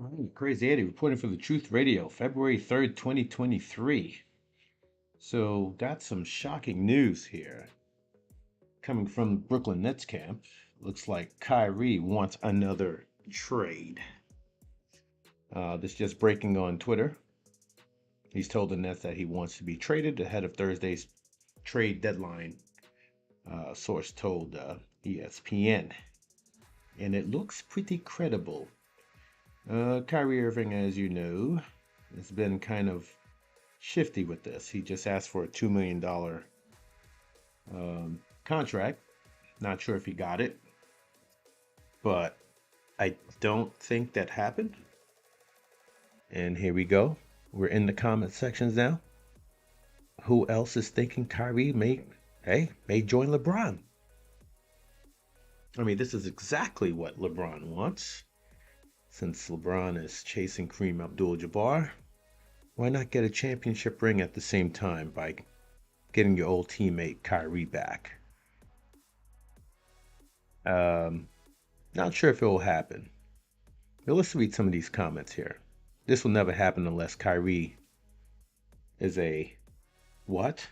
All right, Crazy Eddie reporting for the Truth Radio, February 3rd, 2023. So, got some shocking news here coming from Brooklyn Nets camp. Looks like Kyrie wants another trade. This just breaking on Twitter. He's told the Nets that he wants to be traded ahead of Thursday's trade deadline. Source told ESPN. And it looks pretty credible. Kyrie Irving, as you know, has been kind of shifty with this. He just asked for a $2 million contract. Not sure if he got it, but I don't think that happened. And here we go. We're in the comment sections now. Who else is thinking Kyrie may join LeBron? I mean, this is exactly what LeBron wants. Since LeBron is chasing Kareem Abdul-Jabbar, why not get a championship ring at the same time by getting your old teammate Kyrie back? Not sure if it will happen. But let's read some of these comments here. This will never happen unless Kyrie is a what?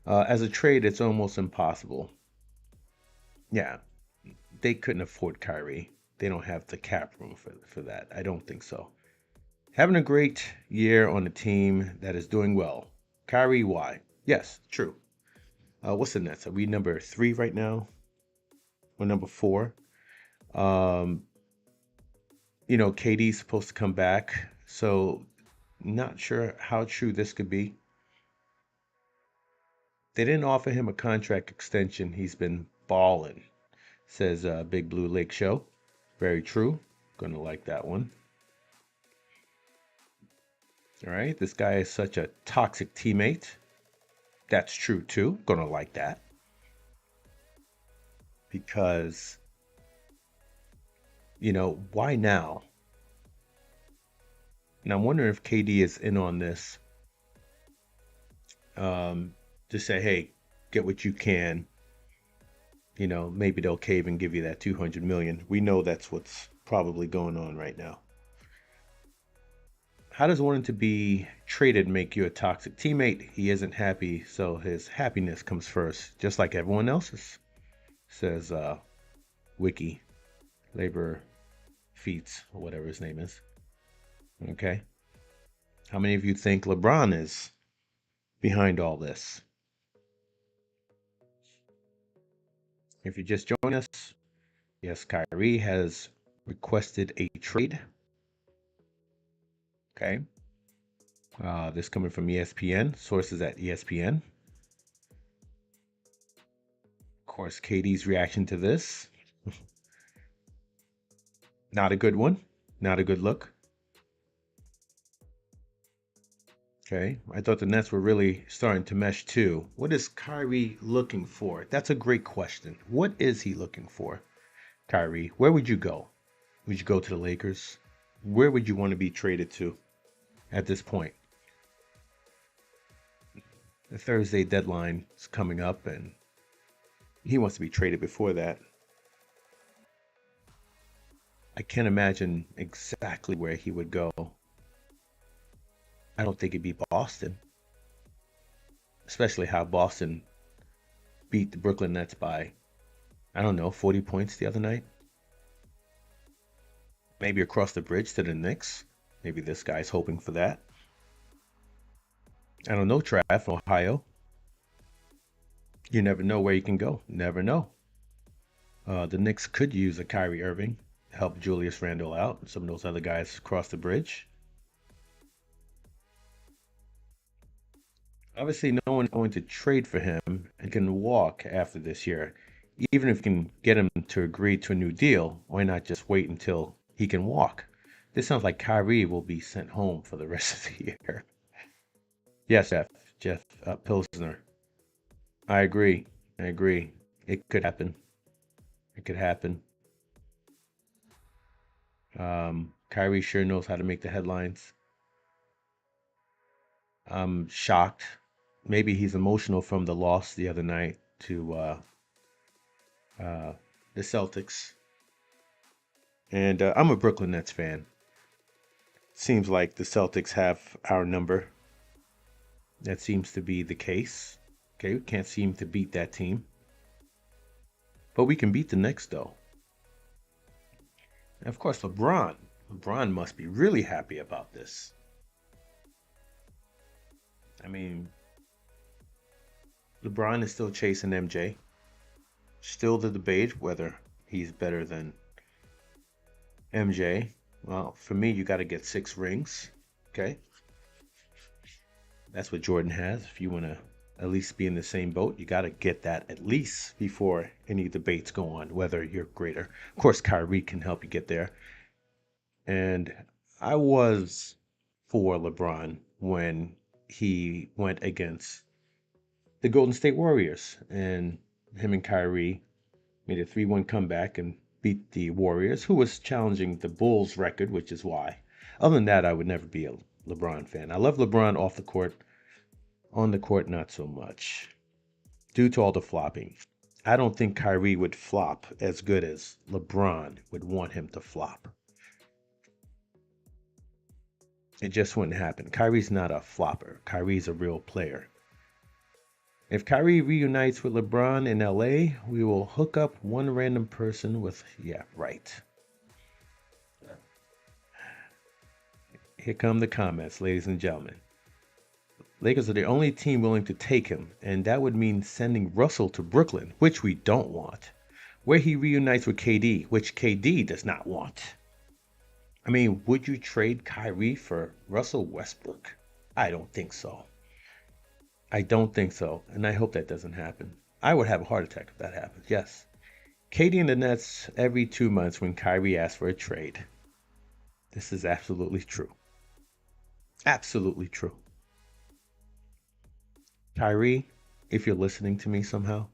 As a trade, it's almost impossible. Yeah, they couldn't afford Kyrie. They don't have the cap room for that. I don't think so. Having a great year on a team that is doing well. Kyrie, why? Yes, true. What's the Nets? Are we number 3 right now? Or number 4? KD's supposed to come back. So, not sure how true this could be. They didn't offer him a contract extension. He's been balling, says Big Blue Lake Show. Very true. Gonna like that one. All right, this guy is such a toxic teammate. That's true too. Gonna like that. Because, why now? And I'm wondering if KD is in on this. To say, hey, get what you can. Maybe they'll cave and give you that 200 million. We know that's what's probably going on right now. How does wanting to be traded make you a toxic teammate? He isn't happy, so his happiness comes first, just like everyone else's, says Wiki Labor Feats, or whatever his name is. Okay. How many of you think LeBron is behind all this? If you just joined us, yes, Kyrie has requested a trade. Okay. This coming from ESPN, sources at ESPN. Of course, KD's reaction to this. Not a good one. Not a good look. Okay, I thought the Nets were really starting to mesh too. What is Kyrie looking for? That's a great question. What is he looking for? Kyrie, where would you go? Would you go to the Lakers? Where would you want to be traded to at this point? The Thursday deadline is coming up and he wants to be traded before that. I can't imagine exactly where he would go. I don't think it'd be Boston. Especially how Boston beat the Brooklyn Nets by, 40 points the other night. Maybe across the bridge to the Knicks. Maybe this guy's hoping for that. I don't know, Trav from Ohio. You never know where you can go. Never know. The Knicks could use a Kyrie Irving to help Julius Randle out and some of those other guys across the bridge. Obviously, no one's going to trade for him and can walk after this year. Even if you can get him to agree to a new deal, why not just wait until he can walk? This sounds like Kyrie will be sent home for the rest of the year. Yes, Jeff Pilsner. I agree. It could happen. Kyrie sure knows how to make the headlines. I'm shocked. Maybe he's emotional from the loss the other night to the Celtics. And I'm a Brooklyn Nets fan. Seems like the Celtics have our number. That seems to be the case. Okay, we can't seem to beat that team. But we can beat the Knicks, though. And of course, LeBron. LeBron must be really happy about this. I mean, LeBron is still chasing MJ. Still the debate whether he's better than MJ. Well, for me, you got to get 6 rings. Okay. That's what Jordan has. If you want to at least be in the same boat, you got to get that at least before any debates go on whether you're greater. Of course, Kyrie can help you get there. And I was for LeBron when he went against the Golden State Warriors, and him and Kyrie made a 3-1 comeback and beat the Warriors, who was challenging the Bulls record, which is why. Other than that, I would never be a LeBron fan. I love LeBron off the court. On the court, not so much, due to all the flopping. I don't think Kyrie would flop as good as LeBron would want him to flop. It just wouldn't happen. Kyrie's not a flopper. Kyrie's a real player. If Kyrie reunites with LeBron in LA, we will hook up one random person with, yeah, right. Here come the comments, ladies and gentlemen. Lakers are the only team willing to take him, and that would mean sending Russell to Brooklyn, which we don't want, where he reunites with KD, which KD does not want. I mean, would you trade Kyrie for Russell Westbrook? I don't think so. I don't think so, and I hope that doesn't happen. I would have a heart attack if that happens, yes. KD and the Nets every 2 months when Kyrie asks for a trade. This is absolutely true. Absolutely true. Kyrie, if you're listening to me somehow,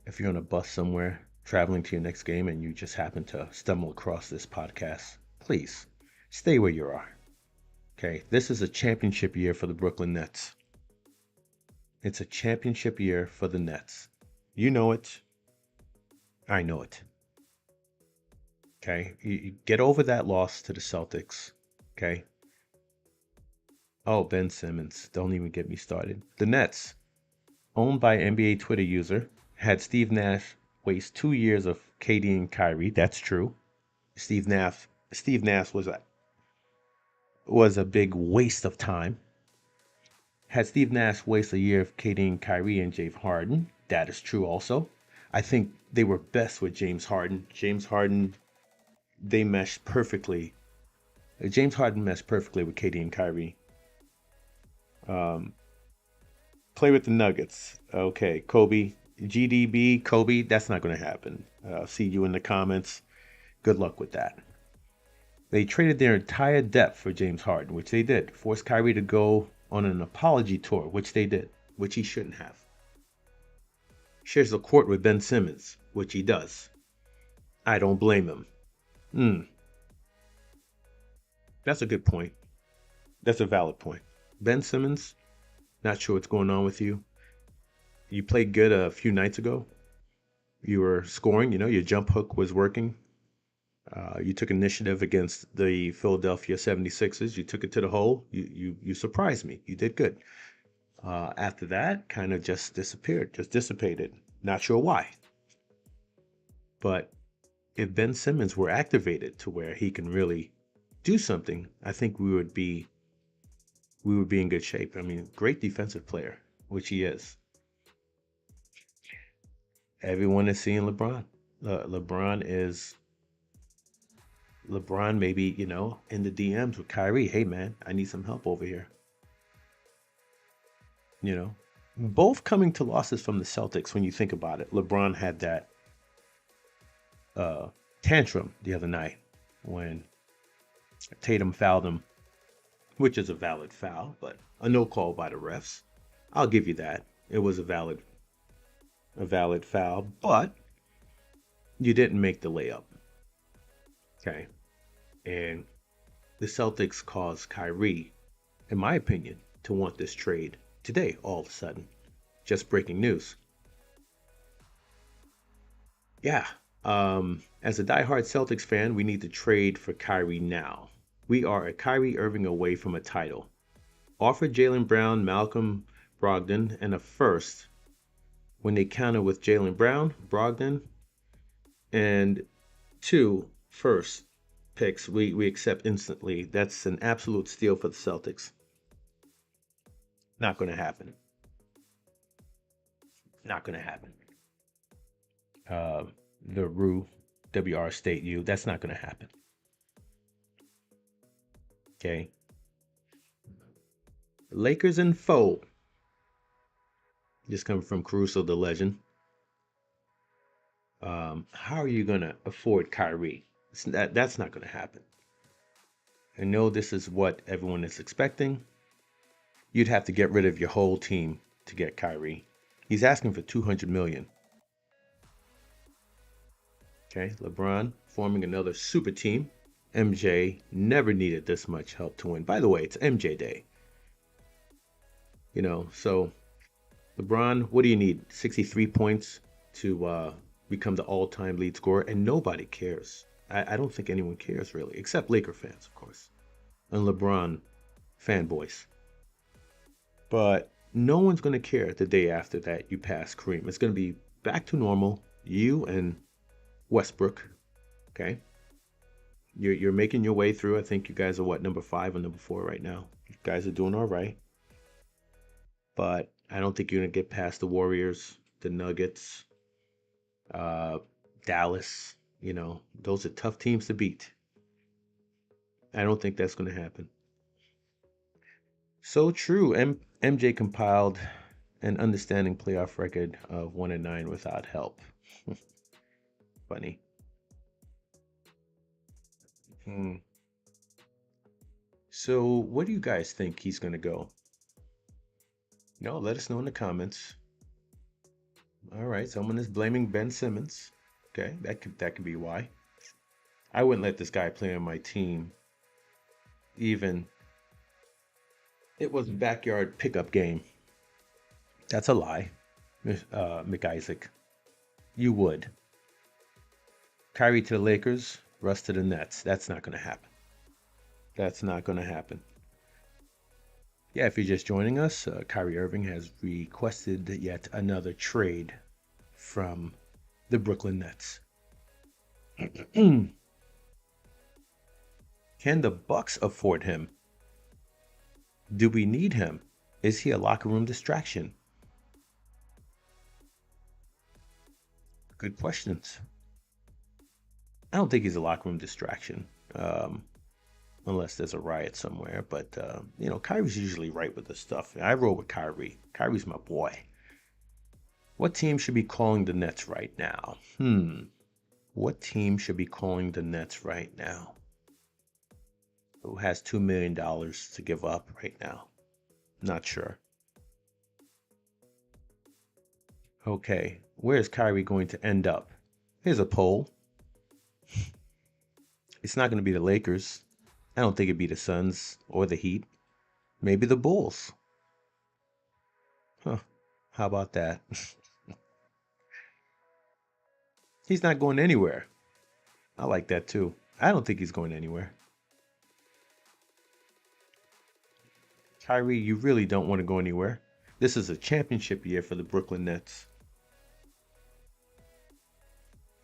if you're on a bus somewhere traveling to your next game and you just happen to stumble across this podcast, please stay where you are. Okay, this is a championship year for the Brooklyn Nets. It's a championship year for the Nets. You know it. I know it. Okay, you get over that loss to the Celtics. Okay. Oh, Ben Simmons. Don't even get me started. The Nets, owned by NBA Twitter user, had Steve Nash waste 2 years of KD and Kyrie. That's true. Steve Nash was a big waste of time. Had Steve Nash waste a year of KD and Kyrie and James Harden. That is true also. I think they were best with James Harden. They meshed perfectly. James Harden meshed perfectly with KD and Kyrie. Play with the Nuggets. Okay, Kobe, GDB, Kobe, that's not going to happen. See you in the comments. Good luck with that. They traded their entire depth for James Harden, which they did. Forced Kyrie to go on an apology tour, which they did, which he shouldn't have. Shares the court with Ben Simmons, which he does. I don't blame him. That's a good point. That's a valid point. Ben Simmons, not sure what's going on with you. You played good a few nights ago. You were scoring, your jump hook was working. You took initiative against the Philadelphia 76ers. You took it to the hole. You surprised me. You did good. After that, kind of just disappeared, just dissipated. Not sure why. But if Ben Simmons were activated to where he can really do something, I think we would be in good shape. I mean, great defensive player, which he is. Everyone is seeing LeBron. LeBron maybe, in the DMs with Kyrie. Hey, man, I need some help over here. Both coming to losses from the Celtics when you think about it. LeBron had that tantrum the other night when Tatum fouled him, which is a valid foul, but a no call by the refs. I'll give you that. It was a valid foul, but you didn't make the layup. Okay. And the Celtics caused Kyrie, in my opinion, to want this trade today all of a sudden. Just breaking news. Yeah. As a diehard Celtics fan, we need to trade for Kyrie now. We are a Kyrie Irving away from a title. Offer Jaylen Brown, Malcolm Brogdon, and a first when they counter with Jaylen Brown, Brogdon, and two first picks we accept instantly. That's an absolute steal for the Celtics. Not going to happen. Not going to happen. Uh, the WR State U, that's not going to happen. Okay. Lakers and foe. This coming from Caruso, the legend. How are you going to afford Kyrie? That's not going to happen. I know this is what everyone is expecting. You'd have to get rid of your whole team to get Kyrie. He's asking for $200 million. Okay, LeBron forming another super team. MJ never needed this much help to win. By the way, it's MJ Day. So LeBron, what do you need? 63 points to become the all-time lead scorer, and nobody cares. I don't think anyone cares really, except Laker fans, of course, and LeBron fanboys. But no one's going to care the day after that you pass Kareem. It's going to be back to normal. You and Westbrook, okay? You're making your way through. I think you guys are what, number 5 or number 4 right now. You guys are doing all right. But I don't think you're going to get past the Warriors, the Nuggets, Dallas. Those are tough teams to beat. I don't think that's going to happen. So true. MJ compiled an understanding playoff record of 1-9 without help. Funny. So what do you guys think he's going to go? Let us know in the comments. All right, someone is blaming Ben Simmons. Okay, that could be why. I wouldn't let this guy play on my team. Even it was a backyard pickup game. That's a lie, McIsaac. You would. Kyrie to the Lakers, Russ to the Nets. That's not going to happen. That's not going to happen. Yeah, if you're just joining us, Kyrie Irving has requested yet another trade from the Brooklyn Nets. Can the Bucks afford him? Do we need him? Is he a locker room distraction? Good questions. I don't think he's a locker room distraction. Unless there's a riot somewhere. But, Kyrie's usually right with this stuff. I roll with Kyrie. Kyrie's my boy. What team should be calling the Nets right now? What team should be calling the Nets right now? Who has $2 million to give up right now? Not sure. Okay, where is Kyrie going to end up? Here's a poll. It's not going to be the Lakers. I don't think it'd be the Suns or the Heat. Maybe the Bulls. Huh. How about that? He's not going anywhere. I like that too. I don't think he's going anywhere. Kyrie, you really don't want to go anywhere. This is a championship year for the Brooklyn Nets.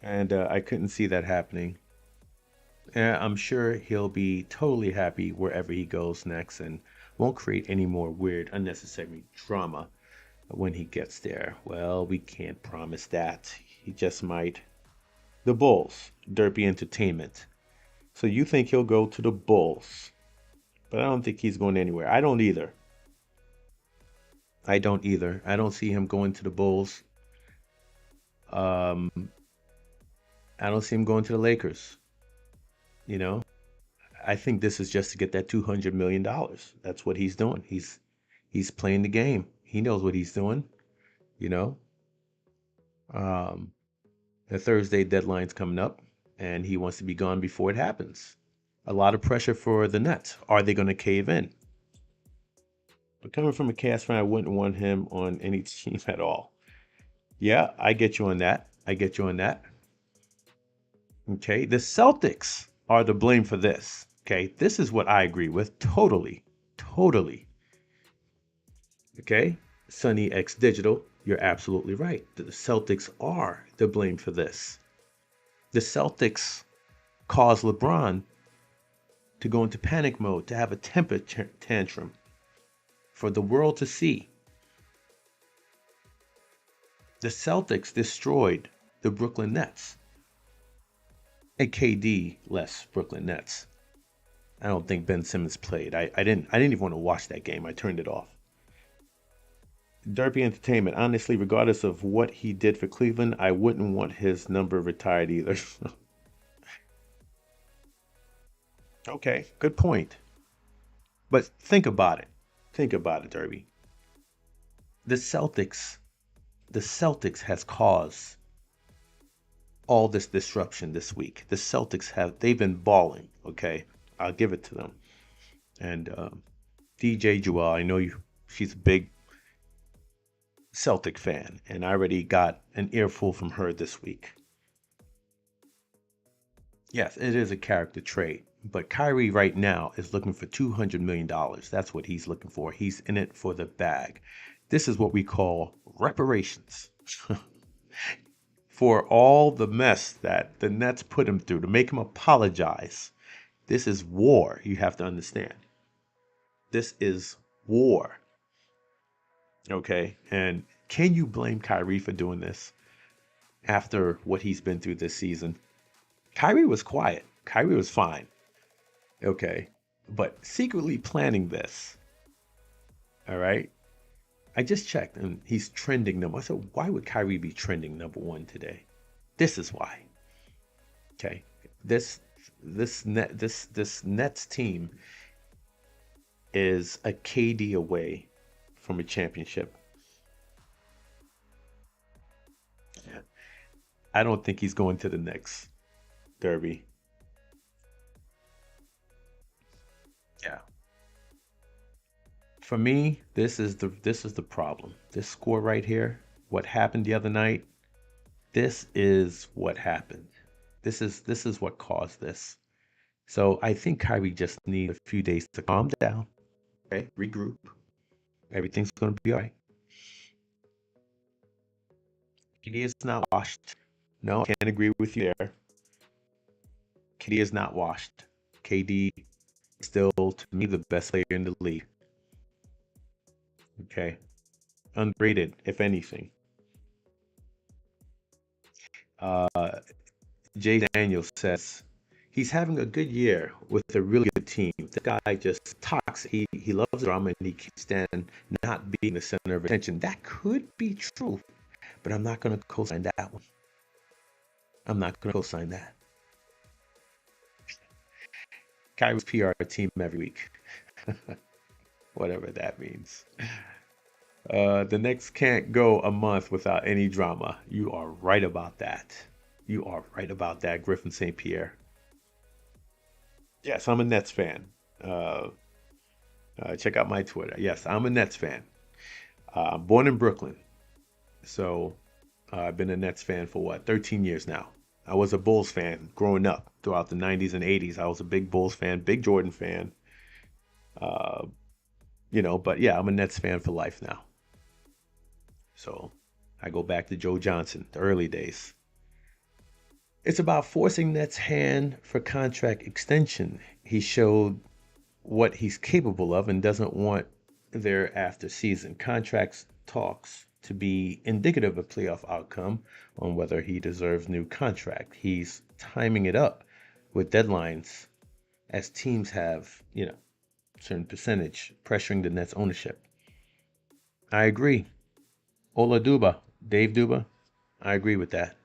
And I couldn't see that happening. I'm sure he'll be totally happy wherever he goes next and won't create any more weird, unnecessary drama when he gets there. Well, we can't promise that. He just might. The Bulls, Derpy Entertainment. So you think he'll go to the Bulls? But I don't think he's going anywhere. I don't either. I don't see him going to the Bulls. I don't see him going to the Lakers. I think this is just to get that $200 million. That's what he's doing. He's playing the game. He knows what he's doing. The Thursday deadline's coming up, and he wants to be gone before it happens. A lot of pressure for the Nets. Are they going to cave in? But coming from a Cavs fan, I wouldn't want him on any team at all. Yeah, I get you on that. Okay, the Celtics are to blame for this. Okay, this is what I agree with totally, totally. Okay, Sunny X Digital, you're absolutely right. The Celtics are to blame for this. The Celtics caused LeBron to go into panic mode, to have a temper tantrum for the world to see. The Celtics destroyed the Brooklyn Nets, a KD less Brooklyn Nets. I don't think Ben Simmons played. I didn't even want to watch that game. I turned it off. Derby Entertainment, honestly, regardless of what he did for Cleveland, I wouldn't want his number retired either. Okay, good point. But think about it. Think about it, Derby. The Celtics, the Celtics has caused all this disruption this week. The Celtics they've been balling, okay? I'll give it to them. And DJ Jewel, I know she's a big Celtic fan, and I already got an earful from her this week. Yes, it is a character trait, but Kyrie right now is looking for $200 million. That's what he's looking for. He's in it for the bag. This is what we call reparations for all the mess that the Nets put him through to make him apologize. This is war, you have to understand. This is war. Okay? And can you blame Kyrie for doing this after what he's been through this season? Kyrie was quiet. Kyrie was fine. Okay. But secretly planning this. All right. I just checked and he's trending number. I said, why would Kyrie be trending number 1 today? This is why. Okay. This Nets team is a KD away from a championship. I don't think he's going to the next Derby. Yeah. For me, this is the problem. This score right here, what happened the other night, this is what happened. This is what caused this. So I think Kyrie just needs a few days to calm down, okay? Regroup. Everything's gonna be all right. KD is not washed. No, I can't agree with you there. KD is not washed. KD is still to me the best player in the league. Okay. Underrated, if anything. Uh, Jay Daniels says he's having a good year with a really good team. The guy just talks. He loves drama and he can't stand not being the center of attention. That could be true, but I'm not going to co-sign that one. I'm not going to co-sign that. Kyrie's PR team every week, whatever that means. The Knicks can't go a month without any drama. You are right about that. You are right about that, Griffin St. Pierre. Yes, I'm a Nets fan. Uh, check out my Twitter. Yes, I'm a Nets fan. I'm born in Brooklyn, so I've been a Nets fan for what, 13 years now. I was a Bulls fan growing up throughout the 90s and 80s. I was a big Bulls fan, big Jordan fan. Uh, but yeah, I'm a Nets fan for life now. So I go back to Joe Johnson, the early days. It's about forcing Nets' hand for contract extension. He showed what he's capable of and doesn't want their after season contracts talks to be indicative of playoff outcome on whether he deserves new contract. He's timing it up with deadlines as teams have, certain percentage pressuring the Nets ownership. I agree. Ola Duba, Dave Duba, I agree with that.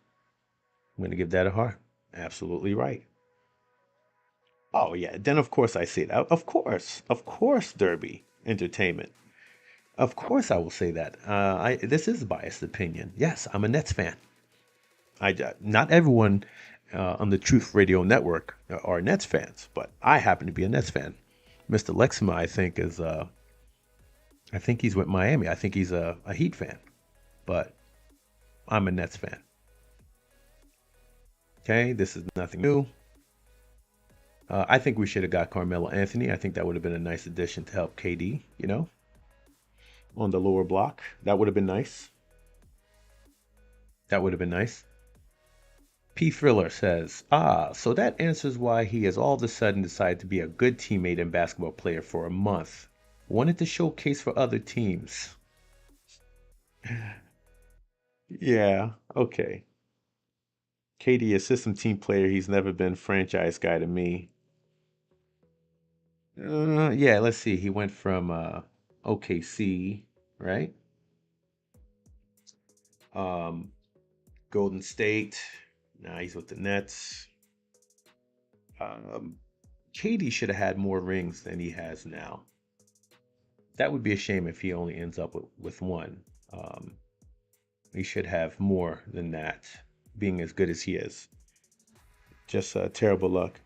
I'm going to give that a heart. Absolutely right. Oh yeah, then of course I say that. Of course, Derby Entertainment. Of course I will say that. This is a biased opinion. Yes, I'm a Nets fan. Not everyone on the Truth Radio Network are Nets fans, but I happen to be a Nets fan. Mr. Lexima, I think he's with Miami. I think he's a Heat fan, but I'm a Nets fan. Okay, this is nothing new. I think we should have got Carmelo Anthony. I think that would have been a nice addition to help KD, on the lower block. That would have been nice. That would have been nice. P Thriller says, so that answers why he has all of a sudden decided to be a good teammate and basketball player for a month. Wanted to showcase for other teams. Yeah, okay. KD, a system team player. He's never been franchise guy to me. Yeah, let's see. He went from OKC, right? Um, Golden State. Now he's with the Nets. Um, KD should have had more rings than he has now. That would be a shame if he only ends up with one. Um, he should have more than that, being as good as he is. Just terrible luck.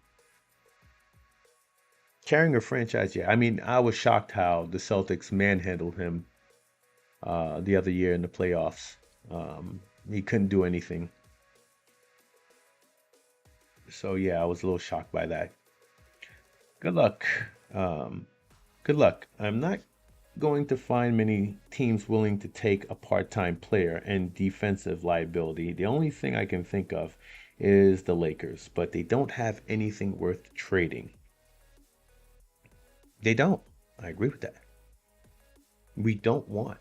Carrying a franchise, yeah. I mean, I was shocked how the Celtics manhandled him the other year in the playoffs. He couldn't do anything. So yeah, I was a little shocked by that. Good luck. Um, Good luck. I'm not going to find many teams willing to take a part-time player and defensive liability. The only thing I can think of is the Lakers, but they don't have anything worth trading. They don't. I agree with that. We don't want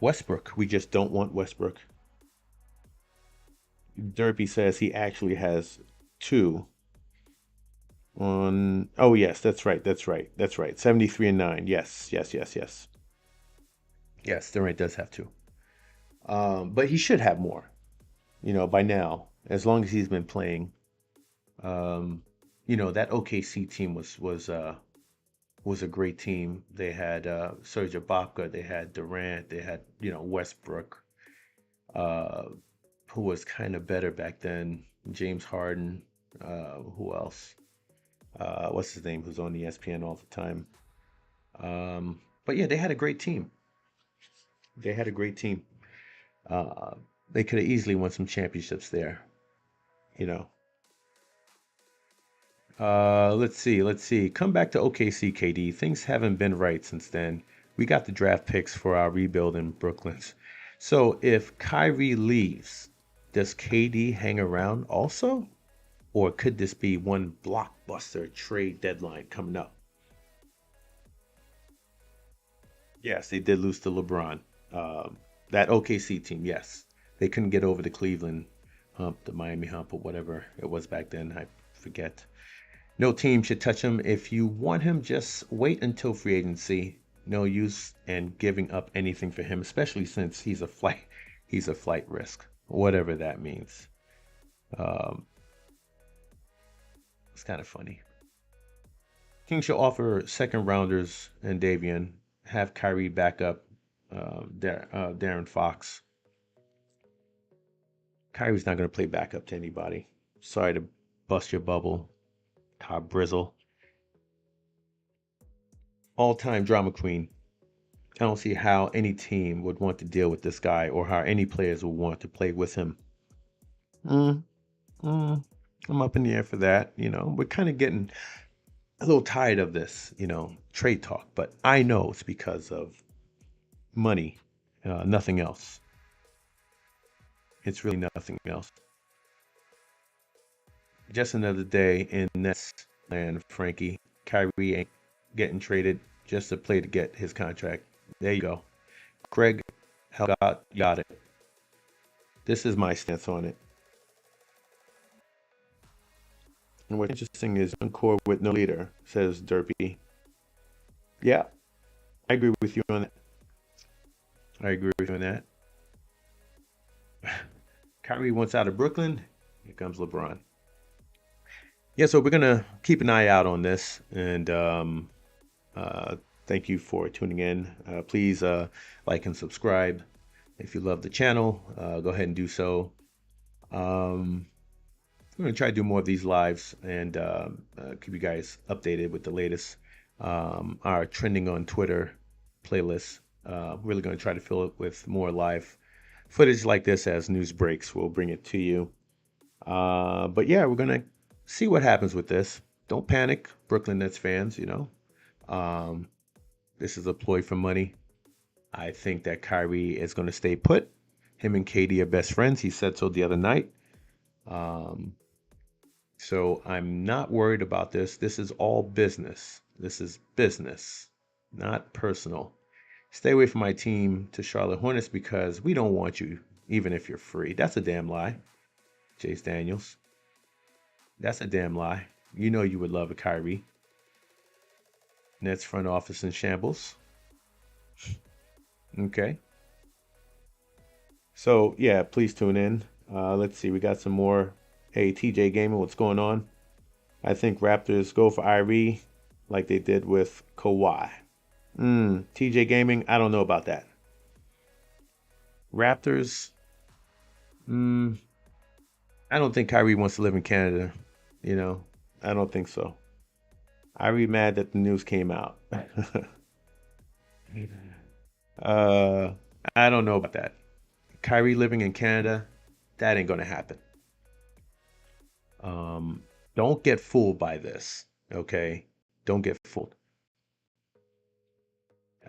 Westbrook. We just don't want Westbrook. Derpy says he actually has two on. Oh, yes, that's right. That's right. That's right. 73 and 9. Yes, yes, yes, yes. Yes, Durant does have two. But he should have more, by now, as long as he's been playing. Um, that OKC team was a great team. They had Serge Ibaka, they had Durant, they had, Westbrook, uh, who was kind of better back then. James Harden, who else? What's his name? Who's on ESPN all the time? But yeah, they had a great team. They had a great team. Uh, they could have easily won some championships there, you know. Let's see, let's see. Come back to OKC, KD. Things haven't been right since then. We got the draft picks for our rebuild in Brooklyn. So if Kyrie leaves, does KD hang around also? Or could this be one blockbuster trade deadline coming up? Yes, they did lose to LeBron. That OKC team, yes. They couldn't get over the Cleveland hump, the Miami hump, or whatever it was back then. I forget. No team should touch him. If you want him, just wait until free agency. No use in giving up anything for him, especially since he's a flight risk, whatever that means. Um, it's kind of funny. King should offer second rounders and Davian, have Kyrie back up Darren Fox. Kyrie's not going to play backup to anybody. Sorry to bust your bubble, Todd Brizzle. All time drama queen. I don't see how any team would want to deal with this guy or how any players would want to play with him. Mm, mm, I'm up in the air for that. We're kind of getting a little tired of this, trade talk, but I know it's because of money, nothing else. It's really nothing else. Just another day in Nets land, Frankie. Kyrie ain't getting traded just to play to get his contract. There you go. Craig got it. This is my stance on it. And what's interesting is one core with no leader, says Derpy. Yeah, I agree with you on that. I agree with you on that. Kyrie wants out of Brooklyn. Here comes LeBron. Yeah, so we're gonna keep an eye out on this, and uh, thank you for tuning in. Please like and subscribe if you love the channel. Go ahead and do so. Um, I'm gonna try to do more of these lives and keep you guys updated with the latest. Our trending on Twitter playlist. Really gonna try to fill it with more live footage like this as news breaks. We'll bring it to you. But yeah, we're gonna see what happens with this. Don't panic, Brooklyn Nets fans, Um, this is a ploy for money. I think that Kyrie is going to stay put. Him and KD are best friends. He said so the other night. Um, so I'm not worried about this. This is all business. This is business, not personal. Stay away from my team to Charlotte Hornets because we don't want you, even if you're free. That's a damn lie, Chase Daniels. That's a damn lie. You know you would love a Kyrie. Nets front office in shambles. Okay. So yeah, please tune in. Let's see, we got some more. Hey, TJ Gaming, what's going on? I think Raptors go for Irie like they did with Kawhi. TJ Gaming, I don't know about that. Raptors, mm, I don't think Kyrie wants to live in Canada. You know, I don't think so. Irie mad that the news came out. uh, I don't know about that. Kyrie living in Canada, that ain't gonna happen. Um, don't get fooled by this, okay? Don't get fooled.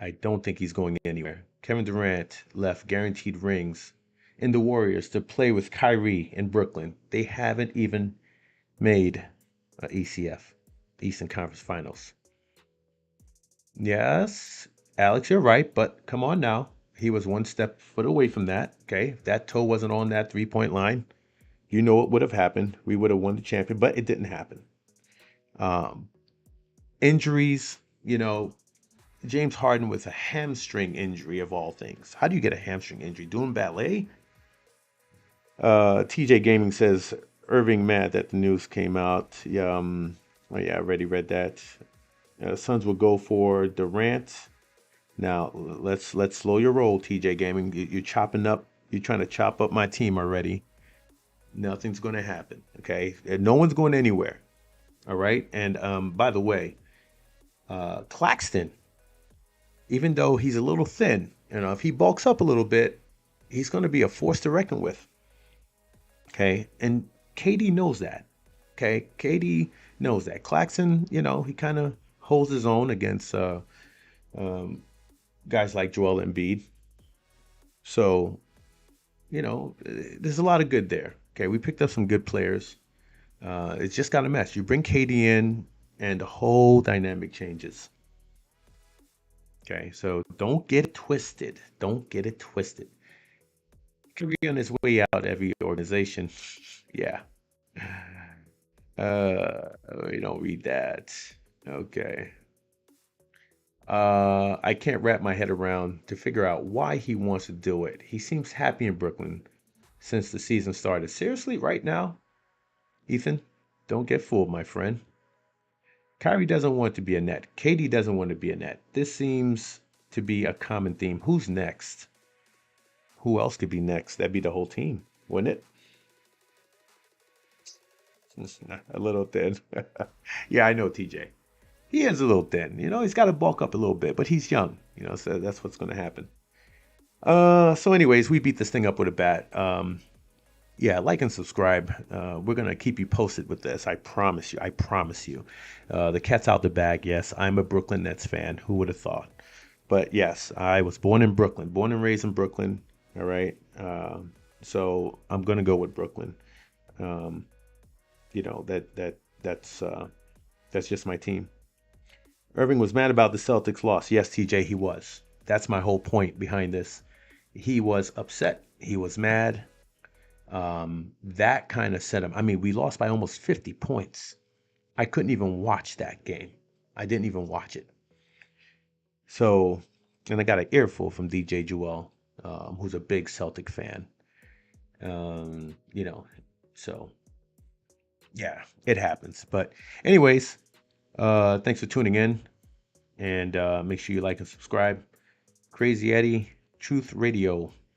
I don't think he's going anywhere. Kevin Durant left guaranteed rings in the Warriors to play with Kyrie in Brooklyn. They haven't even made a ECF, Eastern Conference Finals. Yes, Alex, you're right, but come on now. He was one step foot away from that. Okay, if that toe wasn't on that 3-point line, you know what would have happened. We would have won the champion, but it didn't happen. Um, Injuries, James Harden with a hamstring injury of all things. How do you get a hamstring injury? Doing ballet? TJ Gaming says Irving mad that the news came out. Yeah, oh yeah, I already read that. Suns will go for Durant. Now let's slow your roll, TJ Gaming. You're chopping up. You're trying to chop up my team already. Nothing's going to happen. Okay, and no one's going anywhere. All right. And by the way, Claxton, even though he's a little thin, if he bulks up a little bit, he's going to be a force to reckon with. Okay, and KD knows that. Okay, KD knows that. Claxton, he kind of holds his own against um, guys like Joel Embiid. So, there's a lot of good there. Okay, we picked up some good players. It's just got a mess. You bring KD in, and the whole dynamic changes. Okay, so don't get it twisted. Don't get it twisted. Could be on his way out every organization. Yeah. We don't read that. Okay. I can't wrap my head around to figure out why he wants to do it. He seems happy in Brooklyn since the season started. Seriously, right now, Ethan, don't get fooled, my friend. Kyrie doesn't want to be a net. KD doesn't want to be a net. This seems to be a common theme. Who's next? Who else could be next? That'd be the whole team, wouldn't it? It's not a little thin. Yeah, I know TJ. He is a little thin. He's got to bulk up a little bit, but he's young. So that's what's going to happen. So anyways, we beat this thing up with a bat. Yeah, like and subscribe. We're gonna keep you posted with this. I promise you. I promise you. The cat's out the bag. Yes, I'm a Brooklyn Nets fan. Who would have thought? But yes, I was born in Brooklyn, born and raised in Brooklyn. All right. So I'm gonna go with Brooklyn. Um, that's just my team. Irving was mad about the Celtics loss. Yes, TJ, he was. That's my whole point behind this. He was upset. He was mad. That kind of set him. I mean, we lost by almost 50 points. I couldn't even watch that game. I didn't even watch it. So, and I got an earful from DJ Jewell, who's a big Celtic fan. Um, you know, so yeah, it happens. But anyways, thanks for tuning in, and make sure you like and subscribe. Crazy Eddie, Truth Radio.